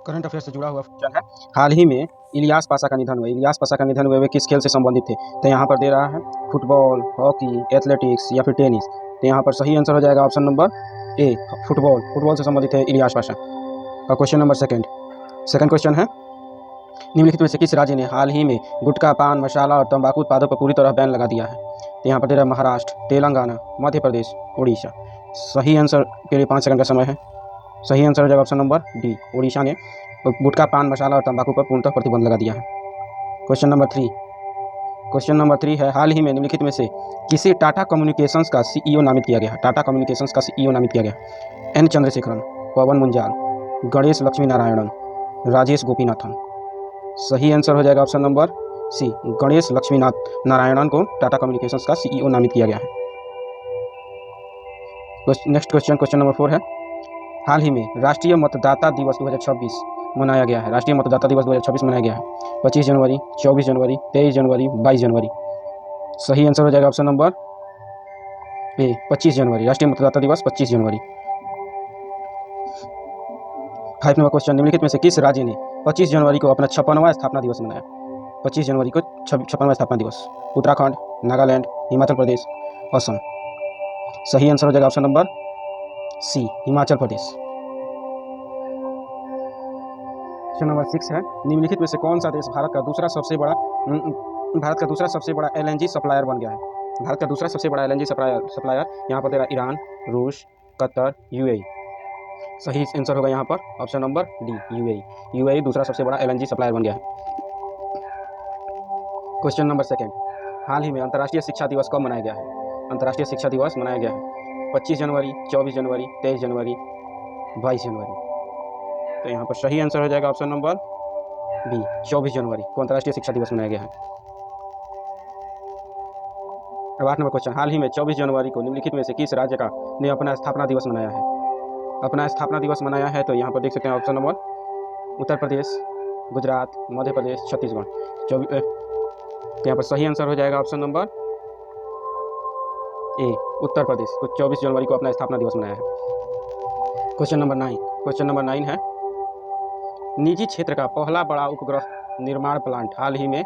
Current affair से जुड़ा हुआ क्वेश्चन है। हाल ही में इलियास पाशा का निधन हुआ। इलियास पाशा का निधन हुए वे किस खेल से संबंधित थे? तो यहाँ पर दे रहा है फुटबॉल, हॉकी, एथलेटिक्स या फिर टेनिस। तो यहाँ पर सही आंसर हो जाएगा ऑप्शन नंबर ए, फुटबॉल। फुटबॉल से संबंधित है इलियास पाशा। और क्वेश्चन नंबर सेकंड क्वेश्चन है, निम्नलिखित में से किस राज्य ने हाल ही में गुटखा, पान मसाला और तंबाकू उत्पादों पर पूरी तरह बैन लगा दिया है? तो यहाँ पर दे रहा है महाराष्ट्र, तेलंगाना, मध्य प्रदेश, उड़ीसा। सही आंसर के लिए 5 सेकंड का समय है। सही आंसर हो जाएगा ऑप्शन नंबर डी, उड़ीसा ने गुटखा, पान मसाला और तंबाकू पर पूर्णतः प्रतिबंध लगा दिया है। क्वेश्चन नंबर 3 है, हाल ही में निम्नलिखित में से किसे टाटा कम्युनिकेशंस का सीईओ नामित किया गया? टाटा कम्युनिकेशंस का सीईओ नामित किया गया। एन चंद्रशेखरन, पवन मुंजाल, गणेश लक्ष्मी नारायणन, राजेश गोपीनाथन। सही आंसर हो जाएगा option number C, Ganesh Lakshmi Narayanan को टाटा कम्युनिकेशंस का सीईओ नामित किया गया है। नेक्स्ट क्वेश्चन नंबर 4 है, हाल ही में राष्ट्रीय मतदाता दिवस 2026 मनाया गया है। राष्ट्रीय मतदाता दिवस 2026 मनाया गया है 25 जनवरी, 24 जनवरी, 23 जनवरी, 22 जनवरी। सही आंसर हो जाएगा ऑप्शन नंबर ए, 25 जनवरी। राष्ट्रीय मतदाता दिवस 25 जनवरी। 5 नंबर क्वेश्चन, निम्नलिखित में से किस राज्य ने 25 जनवरी को अपना 56वां स्थापना दिवस मनाया? 25 जनवरी को 56वां स्थापना दिवस। उत्तराखंड, नागालैंड, हिमाचल प्रदेश, असम। सही आंसर हो जाएगा ऑप्शन नंबर सी, हिमाचल प्रदेश। क्वेश्चन नंबर 6 है, निम्नलिखित में से कौन सा देश भारत का दूसरा सबसे बड़ा एलएनजी सप्लायर बन गया है? भारत का दूसरा सबसे बड़ा एलएनजी सप्लायर यहाँ पर तेरा ईरान, रूस, कतर, यूएई। सही आंसर होगा यहाँ पर option number D, UAE. UAE दूसरा सबसे बड़ा एलएनजी सप्लायर बन गया है। क्वेश्चन नंबर 2, हाल ही में अंतर्राष्ट्रीय शिक्षा दिवस कब मनाया गया है? अंतर्राष्ट्रीय शिक्षा दिवस मनाया गया है 25 जनवरी, 24 जनवरी, 23 जनवरी, 22 जनवरी। तो यहाँ पर सही आंसर हो जाएगा ऑप्शन नंबर बी, 24 जनवरी को अंतर्राष्ट्रीय शिक्षा दिवस मनाया गया है। अब 8 नंबर क्वेश्चन, हाल ही में 24 जनवरी को निम्नलिखित में से किस राज्य का ने अपना स्थापना दिवस मनाया है? अपना स्थापना दिवस मनाया है तो यहाँ पर देख सकते हैं ऑप्शन नंबर उत्तर प्रदेश, गुजरात, मध्य प्रदेश, छत्तीसगढ़। तो यहाँ पर सही आंसर हो जाएगा ऑप्शन नंबर ए, उत्तर प्रदेश को 24 जनवरी को अपना स्थापना दिवस मनाया है। क्वेश्चन नंबर 9 है, निजी क्षेत्र का पहला बड़ा उपग्रह निर्माण प्लांट हाल ही में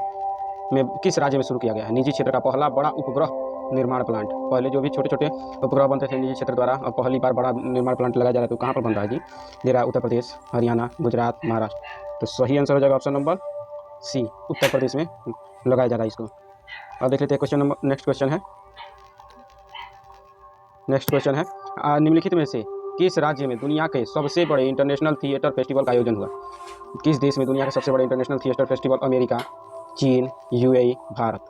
किस राज्य में शुरू किया गया है? निजी क्षेत्र का पहला बड़ा उपग्रह निर्माण प्लांट। पहले जो भी छोटे छोटे उपग्रह बनते थे निजी क्षेत्र द्वारा, अब पहली बार बड़ा निर्माण प्लांट लगाया जा रहा है। तो कहाँ पर बन रहा है जी? दे रहा है उत्तर प्रदेश, हरियाणा, गुजरात, महाराष्ट्र। तो सही आंसर हो जाएगा ऑप्शन नंबर सी, उत्तर प्रदेश में लगाया जा रहा है इसको। अब देख लेते हैं नेक्स्ट क्वेश्चन है, निम्नलिखित में से किस राज्य में दुनिया के सबसे बड़े इंटरनेशनल थिएटर फेस्टिवल का आयोजन हुआ? किस देश में दुनिया के सबसे बड़े इंटरनेशनल थिएटर फेस्टिवल? अमेरिका, चीन, यूएई, भारत।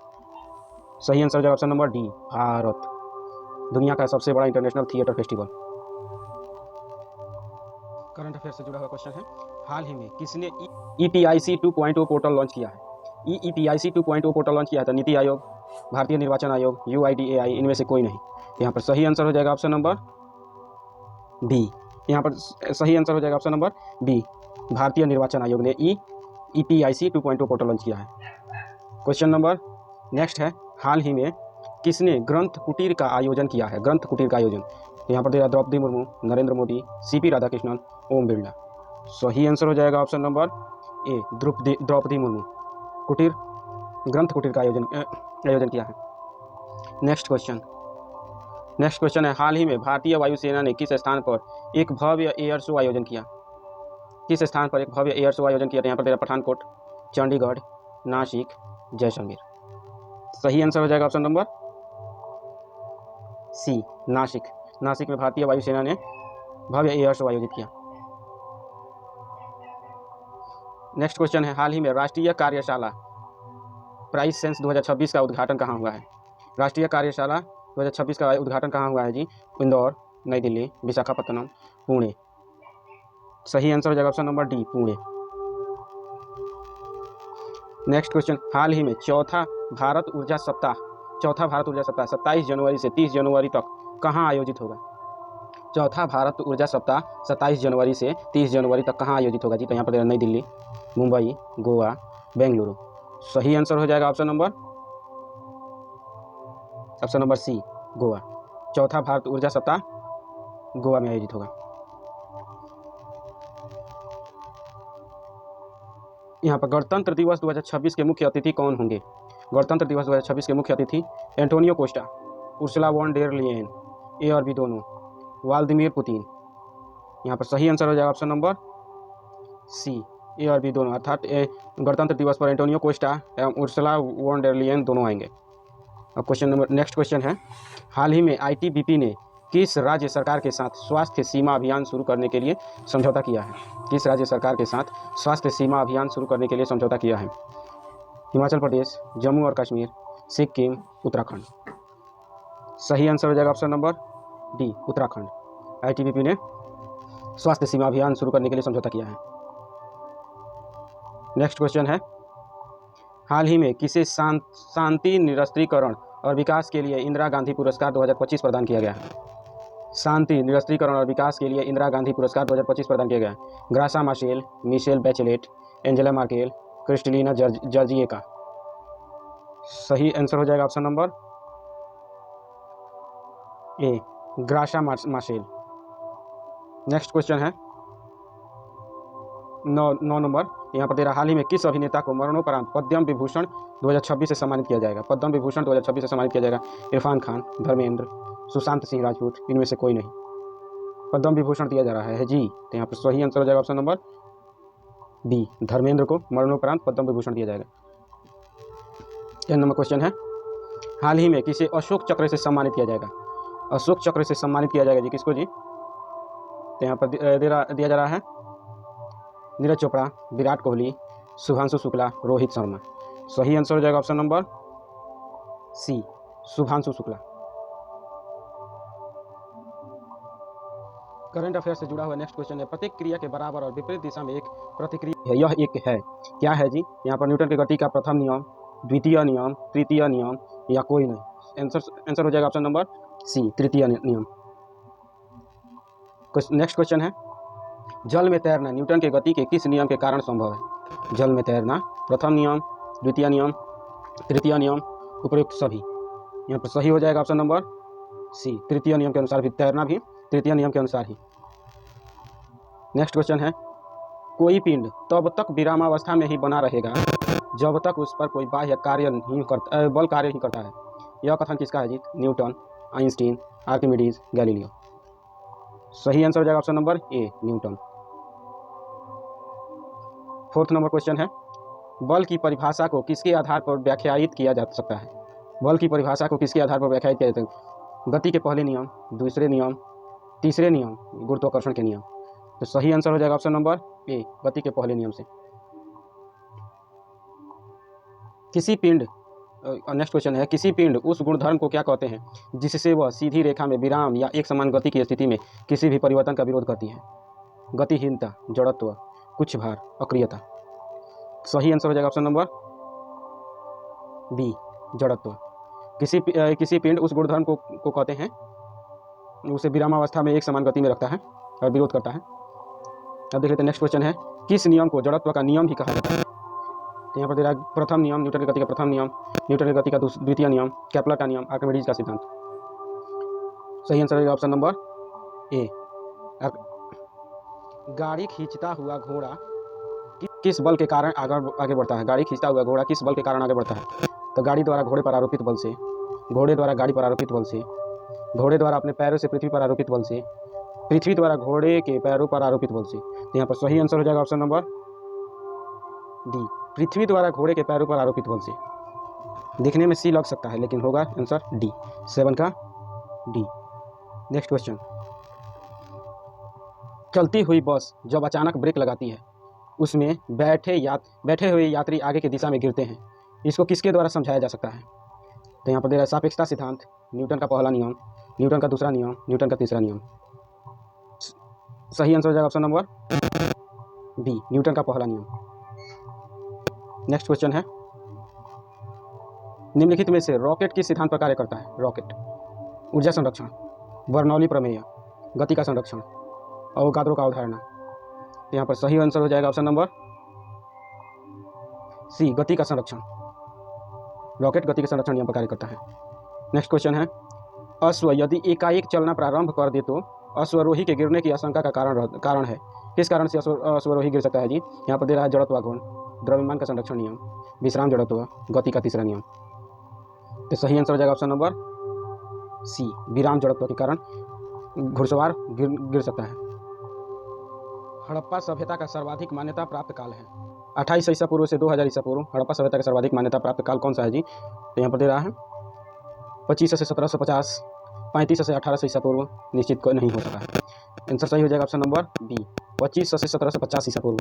सही आंसर हो जाएगा ऑप्शन नंबर डी, भारत, दुनिया का सबसे बड़ा international theatre festival. Current affair से जुड़ा हुआ क्वेश्चन है, हाल ही में किसने EPIC 2.0 पोर्टल लॉन्च किया है? EPIC 2.0 पोर्टल लॉन्च किया है तो नीति आयोग, भारतीय निर्वाचन आयोग, UIDAI, इनमें से कोई नहीं। यहाँ पर सही आंसर हो जाएगा ऑप्शन नंबर बी। यहाँ पर सही आंसर हो जाएगा ऑप्शन नंबर बी, भारतीय निर्वाचन आयोग ने EPIC 2.0 पोर्टल लॉन्च किया है। क्वेश्चन नंबर नेक्स्ट है, हाल ही में किसने ग्रंथ कुटीर का आयोजन किया है? ग्रंथ कुटीर का आयोजन। तो यहाँ पर दे रहा द्रौपदी मुर्मू, नरेंद्र मोदी, CP राधाकृष्णन, ओम बिरला। सही आंसर हो जाएगा option number A, Draupadi Murmu Granth Kutir का आयोजन किया है। नेक्स्ट क्वेश्चन है, हाल ही में भारतीय वायुसेना ने किस स्थान पर एक भव्य एयर शो आयोजन किया? किस स्थान पर एक भव्य एयर शो आयोजन किया? तो यहाँ पर दे रहा पठानकोट, चंडीगढ़, नासिक, जैसलमेर। सही आंसर हो जाएगा ऑप्शन नंबर सी, नासिक में भारतीय वायुसेना ने भव्य एयर शो आयोजित किया। नेक्स्ट क्वेश्चन है, हाल ही में राष्ट्रीय कार्यशाला प्राइस सेंस 2026 का उद्घाटन कहाँ हुआ है? राष्ट्रीय कार्यशाला 2026 का उद्घाटन कहाँ हुआ है जी? इंदौर, नई दिल्ली, विशाखापत्तनम, पुणे। सही आंसर हो जाएगा option number D, Pune. Next question, हाल ही में चौथा भारत ऊर्जा सप्ताह 27 जनवरी से 30 जनवरी तक कहाँ आयोजित होगा? चौथा भारत ऊर्जा सप्ताह 27 जनवरी से 30 जनवरी तक कहाँ आयोजित होगा जी? तो यहाँ पर नई दिल्ली, मुंबई, गोवा, बेंगलुरु। सही आंसर हो जाएगा ऑप्शन नंबर सी, गोवा। चौथा भारत ऊर्जा सप्ताह गोवा में आयोजित होगा। यहाँ पर गणतंत्र दिवस 2026 के मुख्य अतिथि कौन होंगे? गणतंत्र दिवस 2026 के मुख्य अतिथि Antonio Costa, Ursula von der Leyen, A और बी दोनों, व्लादिमीर पुतिन। यहाँ पर सही आंसर हो जाएगा ऑप्शन नंबर सी, ए और बी दोनों, अर्थात गणतंत्र दिवस पर एंटोनियो कोस्टा एवं उर्सुला वॉन डेर लियेन दोनों आएंगे। अब नेक्स्ट क्वेश्चन है, हाल ही में आईटीबीपी ने किस राज्य सरकार के साथ स्वास्थ्य सीमा अभियान शुरू करने के लिए समझौता किया है? किस राज्य सरकार के साथ स्वास्थ्य सीमा अभियान शुरू करने के लिए समझौता किया है? हिमाचल प्रदेश, जम्मू और कश्मीर, सिक्किम, उत्तराखंड। सही आंसर हो जाएगा option number D, Uttarakhand. ITBP ने स्वास्थ्य सीमा अभियान शुरू करने के लिए समझौता किया है। नेक्स्ट क्वेश्चन है, हाल ही में किसे शांति निरस्त्रीकरण और विकास के लिए इंदिरा गांधी पुरस्कार 2025 प्रदान किया गया है? शांति निरस्त्रीकरण और विकास के लिए इंदिरा गांधी पुरस्कार 2025 प्रदान किया गया है। Graca Machel, Michelle Bachelet, Angela Merkel, Kristalina Georgieva. सही आंसर हो जाएगा option number A, Graca Machel. Next question है 9 नंबर, यहाँ पर दे रहा, हाल ही में किस अभिनेता को मरणोपरांत पद्म विभूषण 2026 से सम्मानित किया जाएगा? पद्म विभूषण 2026 से सम्मानित किया जाएगा। इरफान खान, धर्मेंद्र, सुशांत सिंह राजपूत, इनमें से कोई नहीं। पद्म विभूषण दिया जा रहा है जी, तो यहाँ पर सही आंसर हो जाएगा ऑप्शन नंबर बी, धर्मेंद्र को मरणोपरांत पद्म विभूषण दिया जाएगा। 10 नंबर क्वेश्चन है, हाल ही में किसे अशोक चक्र से सम्मानित किया जाएगा? अशोक चक्र से सम्मानित किया जाएगा जी, किसको जी? तो यहाँ पर दिया जा रहा है नीरज चोपड़ा, विराट कोहली, शुभांशु शुक्ला, रोहित शर्मा। सही आंसर हो जाएगा option number C, Shubhanshu Shukla. Current affair से जुड़ा हुआ नेक्स्ट क्वेश्चन है, प्रतिक्रिया के बराबर और विपरीत दिशा में एक प्रतिक्रिया है, यह एक है, क्या है जी? यहाँ पर न्यूटन की गति का प्रथम नियम, द्वितीय नियम, तृतीय नियम या कोई नहीं। आंसर हो जाएगा ऑप्शन नंबर सी, तृतीय नियम। नेक्स्ट क्वेश्चन है, जल में तैरना न्यूटन के गति के किस नियम के कारण संभव है? जल में तैरना प्रथम नियम, द्वितीय नियम, तृतीय नियम, उपयुक्त सभी। यहाँ पर सही हो जाएगा ऑप्शन नंबर सी, तृतीय नियम के अनुसार भी तैरना भी तृतीय नियम के अनुसार ही। नेक्स्ट क्वेश्चन है, कोई पिंड तब तक विरामावस्था में ही बना रहेगा जब तक उस पर कोई बाह्य कार्य नहीं करता, बल कार्य नहीं करता है। यह कथन किसका है जी? Newton, Einstein, Archimedes, Galileo. सही आंसर हो जाएगा option number A, Newton. 4th number question है, बल की परिभाषा को किसके आधार पर व्याख्यायित किया जा सकता है? बल की परिभाषा को किसके आधार पर व्याख्यायित किया जा सकता है? गति के पहले नियम, दूसरे नियम, तीसरे नियम, गुरुत्वाकर्षण के नियम। तो सही आंसर हो जाएगा ऑप्शन नंबर ए, गति के पहले नियम से। किसी पिंड, नेक्स्ट क्वेश्चन है, किसी पिंड उस गुणधर्म को क्या कहते हैं जिससे वह सीधी रेखा में विराम या एक समान गति की स्थिति में किसी भी परिवर्तन का विरोध करती है? गतिहीनता, जड़त्व, कुछ भार, अक्रियता। सही आंसर हो जाएगा ऑप्शन नंबर बी, जड़त्व। किसी पिंड उस गुणधर्म को कहते हैं उसे विरामावस्था में एक समान गति में रखता है और विरोध करता है। अब देख लेते हैं नेक्स्ट क्वेश्चन है, किस नियम को जड़त्व का नियम भी कहा जाता है? तो यहाँ पर दे रहा है प्रथम नियम, न्यूटन की गति का प्रथम नियम, न्यूटन की गति का द्वितीय नियम, केपलर का नियम, आर्किमिडीज का सिद्धांत। सही आंसर है ऑप्शन नंबर ए। गाड़ी खींचता हुआ घोड़ा किस बल के कारण आगे बढ़ता है? गाड़ी खींचता हुआ घोड़ा किस बल के कारण आगे बढ़ता है? तो गाड़ी द्वारा घोड़े पर आरोपित बल से, घोड़े द्वारा गाड़ी पर आरोपित बल से, घोड़े द्वारा अपने पैरों से पृथ्वी पर आरोपित बल से, पृथ्वी द्वारा घोड़े के पैरों पर आरोपित बल से। तो यहाँ पर सही आंसर हो जाएगा ऑप्शन नंबर डी, पृथ्वी द्वारा घोड़े के पैरों पर आरोपित बल से। दिखने में सी लग सकता है लेकिन होगा आंसर डी, 7 का डी। नेक्स्ट क्वेश्चन, चलती हुई बस जब अचानक ब्रेक लगाती है उसमें बैठे हुए यात्री आगे की दिशा में गिरते हैं, इसको किसके द्वारा समझाया जा सकता है? तो यहाँ पर दे रहा है सापेक्षता सिद्धांत, न्यूटन का पहला नियम, न्यूटन का दूसरा नियम, न्यूटन का तीसरा नियम। सही आंसर हो जाएगा ऑप्शन नंबर बी, न्यूटन का पहला नियम। नेक्स्ट क्वेश्चन है, निम्नलिखित में से रॉकेट किस सिद्धांत पर कार्य करता है? रॉकेट, ऊर्जा संरक्षण, बर्नौली प्रमेय, गति का संरक्षण, अवोगाद्रो का अवधारणा। यहाँ पर सही आंसर हो जाएगा ऑप्शन नंबर सी, गति का संरक्षण। रॉकेट गति के संरक्षण नियम पर कार्य करता है। नेक्स्ट क्वेश्चन है, अश्व यदि एकाएक चलना प्रारंभ कर दे तो अश्वरोही के गिरने की आशंका का कारण है। किस कारण से अश्वरोही गिर सकता है जी? यहाँ पर दे रहा है जड़त्वाघूर्ण, द्रव्यमान का संरक्षण नियम, विश्राम जड़त्व, गति का तीसरा नियम। तो सही आंसर हो जाएगा ऑप्शन नंबर सी, विराम जड़त्व के कारण घुड़सवार गिर सकता है। हड़प्पा सभ्यता का सर्वाधिक मान्यता प्राप्त काल है। 28 ईसा पूर्व से 2000 ईसा पूर्व हड़प्पा सभ्यता का सर्वाधिक मान्यता प्राप्त काल कौन सा है जी? तो यहाँ पर दे रहा है 2500 से 1750, 3500 से 1800 ईसा पूर्व, निश्चित कोई नहीं हो सका है। आंसर सही हो जाएगा ऑप्शन नंबर बी, 2500 से 1750 ईसा पूर्व।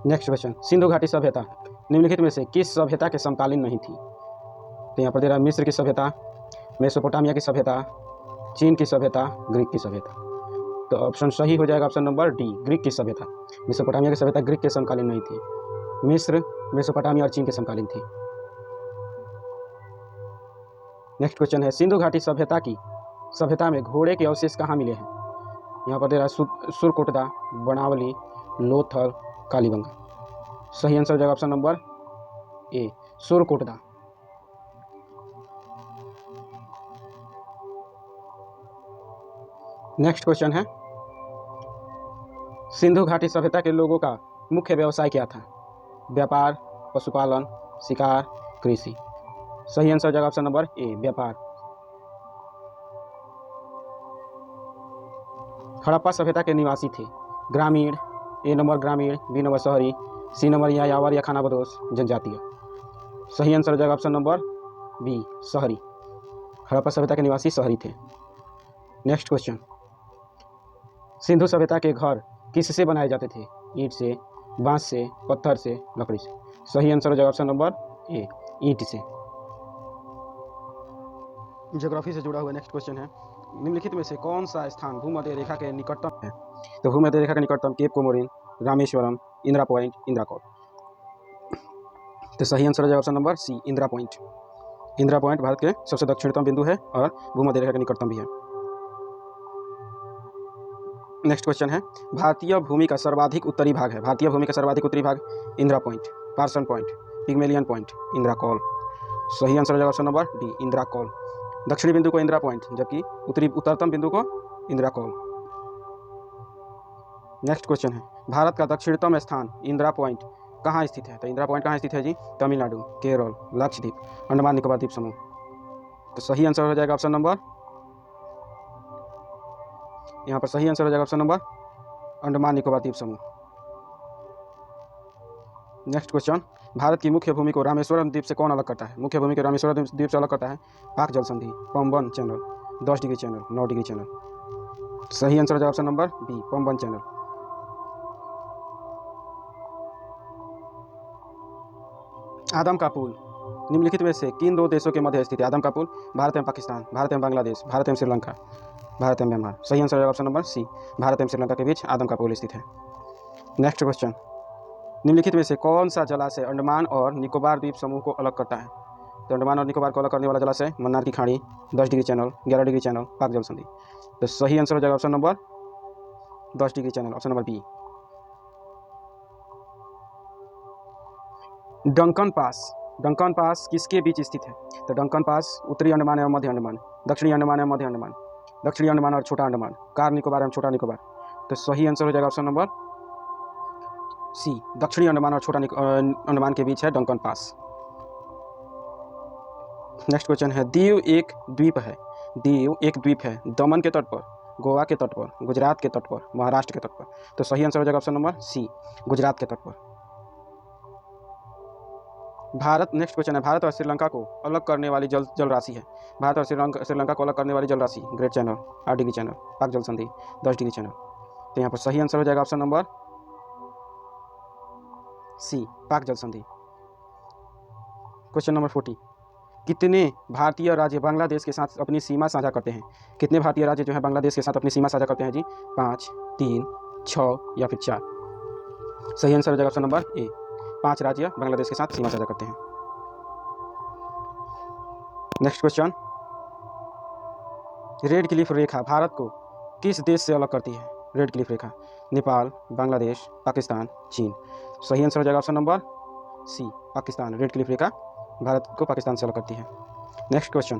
नेक्स्ट क्वेश्चन, सिंधु घाटी सभ्यता निम्नलिखित में से किस सभ्यता के समकालीन नहीं थी? तो यहाँ पर दे रहा है मिस्र की सभ्यता, मेसोपोटामिया की सभ्यता, चीन की सभ्यता, ग्रीक की सभ्यता। तो ऑप्शन सही हो जाएगा ऑप्शन नंबर डी, ग्रीक की सभ्यता। मेसोपोटामिया की सभ्यता ग्रीक के समकालीन नहीं थी, मिस्र, मेसोपोटामिया और चीन के समकालीन थी। नेक्स्ट क्वेश्चन है, सिंधु घाटी सभ्यता में घोड़े के अवशेष कहाँ मिले हैं? यहाँ पर दे रहा है सुरकोटदा, बनावली, लोथल, कालीबंगा। सही आंसर हो जाएगा ऑप्शन नंबर ए, सुरकोटदा। नेक्स्ट क्वेश्चन है, सिंधु घाटी सभ्यता के लोगों का मुख्य व्यवसाय क्या था? व्यापार, पशुपालन, शिकार, कृषि। सही आंसर हो जाएगा ऑप्शन नंबर ए, व्यापार। हड़प्पा सभ्यता के निवासी थे ग्रामीण, ए नंबर ग्रामीण, बी नंबर शहरी, सी नंबर यायावर या खानाबदोश, जनजातीय। सही आंसर हो जाएगा ऑप्शन नंबर बी, शहरी। हड़प्पा सभ्यता के निवासी शहरी थे। नेक्स्ट क्वेश्चन, सिंधु सभ्यता के घर किससे बनाए जाते थे? ईंट से, बांस से, पत्थर से, लकड़ी से। सही आंसर हो जाएगा ऑप्शन नंबर ए, ईंट से। ज्योग्राफी से जुड़ा हुआ नेक्स्ट क्वेश्चन है, निम्नलिखित में से कौन सा स्थान भूमध्य रेखा के निकटतम है? तो भूमध्य रेखा के निकटतम cape Comorin, Rameswaram, Indira point, Indira col. तो सही आंसर हो जाएगा option number C, Indira point. Indira point Bharat के सबसे दक्षिणतम बिंदु है और भूमध्य रेखा के निकटतम भी है। नेक्स्ट क्वेश्चन है, भारतीय भूमि का सर्वाधिक उत्तरी भाग है। भारतीय भूमि का सर्वाधिक उत्तरी भाग Indira point, Parson point, Pygmalion point, Indira col. सही आंसर हो जाएगा option number D, Indira col. दक्षिणी बिंदु को इंदिरा पॉइंट, जबकि उत्तरतम बिंदु को इंदिरा कॉल। नेक्स्ट क्वेश्चन है, भारत का दक्षिणतम स्थान इंदिरा पॉइंट कहाँ स्थित है? तो इंदिरा पॉइंट कहाँ स्थित है जी? तमिलनाडु, केरल, लक्षद्वीप, अंडमान निकोबार द्वीप समूह। तो सही आंसर हो जाएगा ऑप्शन नंबर, यहाँ पर सही आंसर हो जाएगा ऑप्शन नंबर अंडमान निकोबार द्वीप समूह। नेक्स्ट क्वेश्चन, भारत की मुख्य भूमि को रामेश्वरम द्वीप से कौन अलग करता है? मुख्य भूमि को रामेश्वरम द्वीप से अलग करता है पाक जल संधि, Pamban channel, 10 degree channel, 9 degree channel. सही आंसर हो जाएगा option number B, Pamban channel. आदम का पुल निम्नलिखित में से किन दो देशों के मध्य स्थित है? आदम का पुल भारत एवं पाकिस्तान, भारत एवं बांग्लादेश, भारत एवं श्रीलंका, भारत एवं म्यांमार। सही आंसर हो जाएगा ऑप्शन नंबर सी, भारत एवं श्रीलंका के बीच आदम का पुल स्थित है। नेक्स्ट क्वेश्चन, निम्नलिखित में से कौन सा जलाशय अंडमान और निकोबार द्वीप समूह को अलग करता है? तो अंडमान और निकोबार को अलग करने वाला जलाशय मन्नार की खाड़ी, 10 डिग्री चैनल, 11 डिग्री चैनल, पाक जल संधि। तो सही आंसर हो जाएगा option number 10 degree channel, option number B. Duncan pass किसके बीच स्थित है? तो डंकन पास उत्तरी अंडमान एवं मध्य अंडमान, दक्षिणी अंडमान एवं मध्य अंडमान, दक्षिणी अंडमान और छोटा अंडमान, कार निकोबार एवं छोटा निकोबार। तो सही आंसर हो जाएगा ऑप्शन नंबर सी, दक्षिणी अंडमान और छोटा अंडमान के बीच है डंकन पास। नेक्स्ट क्वेश्चन है, दीव एक द्वीप है। दीव एक द्वीप है दमन के तट पर, गोवा के तट पर, गुजरात के तट पर, महाराष्ट्र के तट पर। तो सही आंसर हो जाएगा ऑप्शन नंबर सी, गुजरात के तट पर। नेक्स्ट क्वेश्चन है, भारत और श्रीलंका को अलग करने वाली जल राशि है। भारत और श्रीलंका को अलग करने वाली जल राशि ग्रेट चैनल, 8 डिग्री चैनल, पाक जल संधि, 10 डिग्री चैनल। तो यहाँ पर सही आंसर हो जाएगा ऑप्शन नंबर सी, पाक जल संधि। क्वेश्चन नंबर 40, कितने भारतीय राज्य बांग्लादेश के साथ अपनी सीमा साझा करते हैं? कितने भारतीय राज्य जो है बांग्लादेश के साथ अपनी सीमा साझा करते हैं जी? 5, 3, 6 या फिर 4। सही आंसर हो जाएगा ऑप्शन नंबर ए, 5 राज्य बांग्लादेश के साथ सीमा साझा करते हैं। नेक्स्ट क्वेश्चन, रेड क्लिफ रेखा भारत को किस देश से अलग करती है? रेड क्लिफ रेखा नेपाल, बांग्लादेश, पाकिस्तान, चीन। सही आंसर हो जाएगा option number C, Pakistan. Radcliffe रेखा भारत को पाकिस्तान से अलग करती है। नेक्स्ट क्वेश्चन,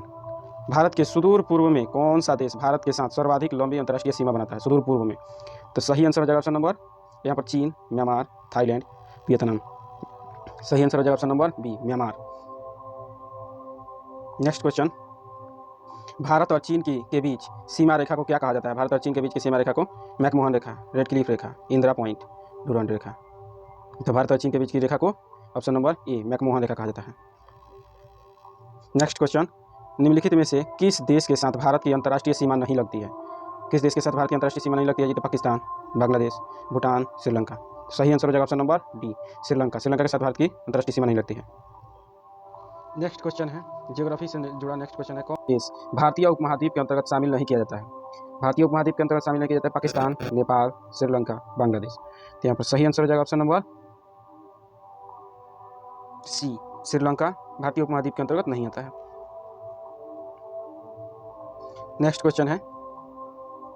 भारत के सुदूर पूर्व में कौन सा देश भारत के साथ सर्वाधिक लंबी अंतर्राष्ट्रीय सीमा बनाता है? सुदूर पूर्व में तो सही आंसर हो जाएगा ऑप्शन नंबर यहाँ पर चीन, म्यांमार, थाईलैंड, वियतनाम। सही आंसर हो जाएगा option number B, Myanmar. Next question, Bharat और चीन के बीच सीमा रेखा को क्या कहा जाता है? भारत और चीन के बीच की सीमा रेखा को मैकमोहन रेखा, रेड क्लिफ रेखा, इंदिरा पॉइंट, डुरांड रेखा। तो भारत और चीन के बीच की रेखा को ऑप्शन नंबर ए, मैकमोहन रेखा कहा जाता है। नेक्स्ट क्वेश्चन, निम्नलिखित में से किस देश के साथ भारत की अंतर्राष्ट्रीय सीमा नहीं लगती है? किस देश के साथ भारत की अंतर्राष्ट्रीय सीमा नहीं लगती है? ये तो पाकिस्तान, बांग्लादेश, भूटान, श्रीलंका। सही आंसर हो जाएगा option number D, Sri Lanka. Sri Lanka के साथ भारत की अंतर्राष्ट्रीय सीमा नहीं लगती है। नेक्स्ट क्वेश्चन है ज्योग्राफी से जुड़ा नेक्स्ट क्वेश्चन है, कौन देश भारतीय उपमहाद्वीप के अंतर्गत शामिल नहीं किया जाता है? भारतीय उपमहाद्वीप के अंतर्गत शामिल नहीं किया जाता है? पाकिस्तान, नेपाल, श्रीलंका, बांग्लादेश। तो यहाँ पर सही आंसर हो जाएगा ऑप्शन नंबर सी, श्रीलंका भारतीय उपमहाद्वीप के अंतर्गत नहीं आता है। नेक्स्ट क्वेश्चन है,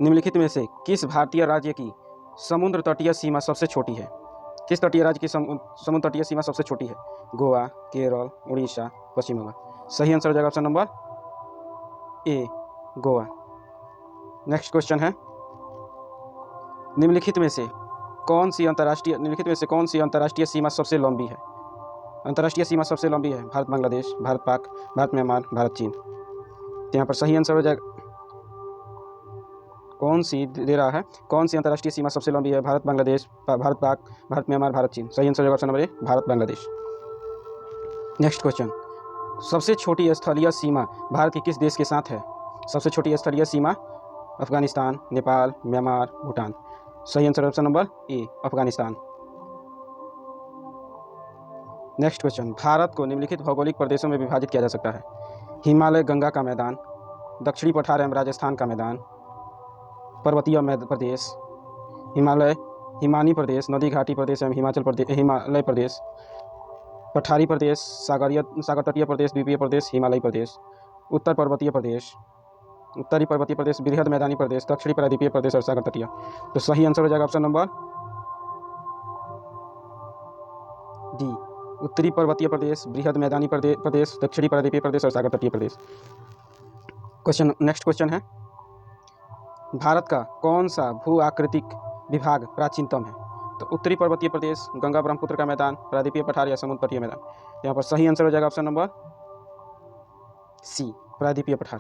निम्नलिखित में से किस भारतीय राज्य की समुद्र तटीय सीमा सबसे छोटी है? किस तटीय राज्य की समुद्र तटीय सीमा सबसे छोटी है? गोवा, केरल, उड़ीसा, पश्चिम बंगाल। सही आंसर हो जाएगा ऑप्शन नंबर ए, गोवा। नेक्स्ट क्वेश्चन है, निम्नलिखित में से कौन सी अंतर्राष्ट्रीय सीमा सबसे लंबी है? अंतर्राष्ट्रीय सीमा सबसे लंबी है भारत बांग्लादेश, भारत पाक, भारत म्यांमार, भारत चीन। तो यहाँ पर सही आंसर हो जाएगा, कौन सी दे रहा है, कौन सी अंतर्राष्ट्रीय सीमा सबसे लंबी है? भारत बांग्लादेश, भारत पाक, भारत म्यांमार, भारत चीन। सही आंसर हो जाएगा ऑप्शन नंबर ए, भारत बांग्लादेश। नेक्स्ट क्वेश्चन, सबसे छोटी स्थलीय सीमा भारत के किस देश के साथ है? सबसे छोटी स्थलीय सीमा अफगानिस्तान, नेपाल, म्यांमार, भूटान। सही आंसर ऑप्शन नंबर ए, अफगानिस्तान। नेक्स्ट क्वेश्चन, भारत को निम्नलिखित भौगोलिक प्रदेशों में विभाजित किया जा सकता है? हिमालय गंगा का मैदान, दक्षिणी पठार एवं राजस्थान का मैदान, पर्वतीय प्रदेश, हिमानी प्रदेश, नदी घाटी प्रदेश एवं हिमालय प्रदेश, पठारी प्रदेश, सागर तटीय प्रदेश, द्वीपीय प्रदेश, हिमालयी प्रदेश, उत्तरी पर्वतीय प्रदेश, बृहद मैदानी प्रदेश, दक्षिणी प्रायद्वीपीय प्रदेश और सागर तटीय। तो सही आंसर हो जाएगा ऑप्शन नंबर डी, उत्तरी पर्वतीय प्रदेश, बृहद मैदानी प्रदेश, दक्षिणी प्रायद्वीपीय प्रदेश और सागर तटीय प्रदेश। नेक्स्ट क्वेश्चन है, भारत का कौन सा भू आकृतिक विभाग प्राचीनतम है? तो उत्तरी पर्वतीय प्रदेश, गंगा ब्रह्मपुत्र का मैदान, प्रायद्वीपीय पठार या समुद्र तटीय मैदान। यहाँ पर सही आंसर हो जाएगा ऑप्शन नंबर सी, प्रायद्वीपीय पठार।